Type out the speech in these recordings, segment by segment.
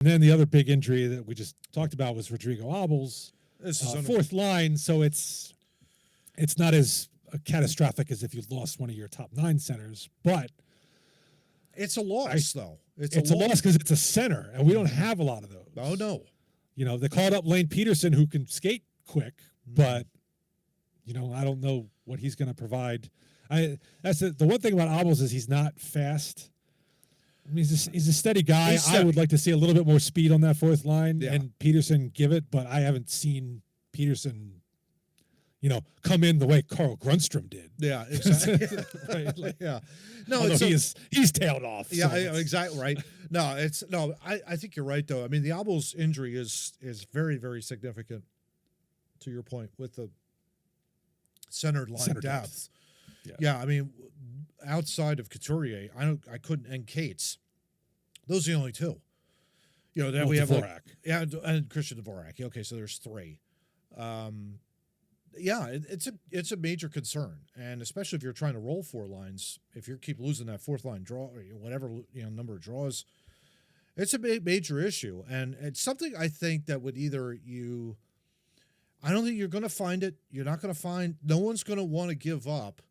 And then the other big injury that we just talked about was Rodrigo Abols, This is fourth line. So it's not as catastrophic as if you lost one of your top 9 centers, but it's a loss, though. It's a loss because it's a center, and we don't have a lot of those. Oh, no. You know, they called up Lane Peterson, who can skate quick, but, you know, I don't know what he's going to provide. That's the one thing about Abols is he's not fast. I mean, he's a steady guy. I would like to see a little bit more speed on that fourth line, and Peterson give it, but I haven't seen Peterson, you know, come in the way Carl Grundstrom did. Yeah, exactly. Right? Like, yeah. No, it's he's tailed off. Yeah, so exactly right. I think you're right though. I mean, the Abols injury is very, very significant to your point with the center line depth. Yeah, I mean, outside of Couturier, I couldn't, and Cates. Those are the only two. You know, then we have Dvorak. and Christian Dvorak. Okay, so there's 3. Yeah, it's a major concern, and especially if you're trying to roll 4 lines, if you keep losing that fourth line draw, or whatever number of draws, it's a major issue, and it's something I think that would either you. I don't think you're going to find it. You're not going to find. No one's going to want to give up,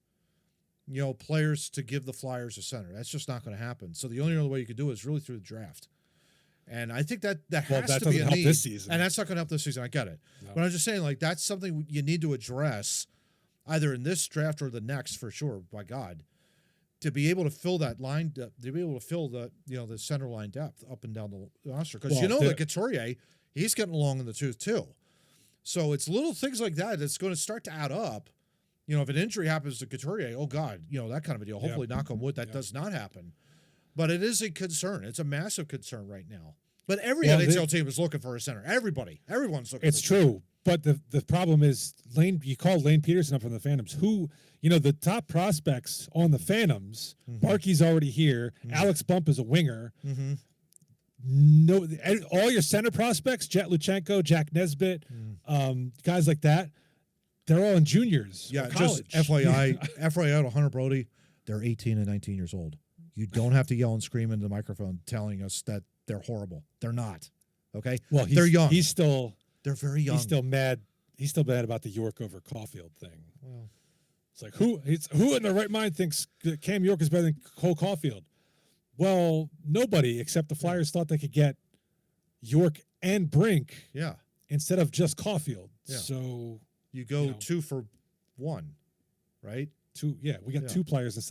players to give the Flyers a center. That's just not going to happen. So the only other way you could do it is really through the draft. And I think that has to be a need. This season. And that's not going to help this season. I get it. No. But I'm just saying, like, that's something you need to address either in this draft or the next for sure, by God, to be able to fill that line, to be able to fill the, the center line depth up and down the roster. Because, like Couturier, he's getting along in the tooth, too. So it's little things like that that's going to start to add up. If an injury happens to Couturier, oh, God, that kind of a deal. Hopefully, knock on wood, that does not happen. But it is a concern. It's a massive concern right now. But every NHL team is looking for a center. Everyone's looking. It's true, but the problem is You called Lane Peterson up from the Phantoms. Who the top prospects on the Phantoms? Barkey's already here. Alex Bump is a winger. No, all your center prospects: Jet Luchenko, Jack Nesbitt, guys like that. They're all in juniors. Yeah, college. Just FYI to Hunter Brody, they're 18 and 19 years old. You don't have to yell and scream into the microphone telling us that they're horrible. They're not. Okay? Well, they're young. They're very young. He's still mad. He's still mad about the York over Caulfield thing. Well, it's like who in their right mind thinks that Cam York is better than Cole Caulfield? Well, nobody except the Flyers thought they could get York and Brink. Yeah. Instead of just Caulfield. Yeah. So you go 2 for 1, right? We got 2 players instead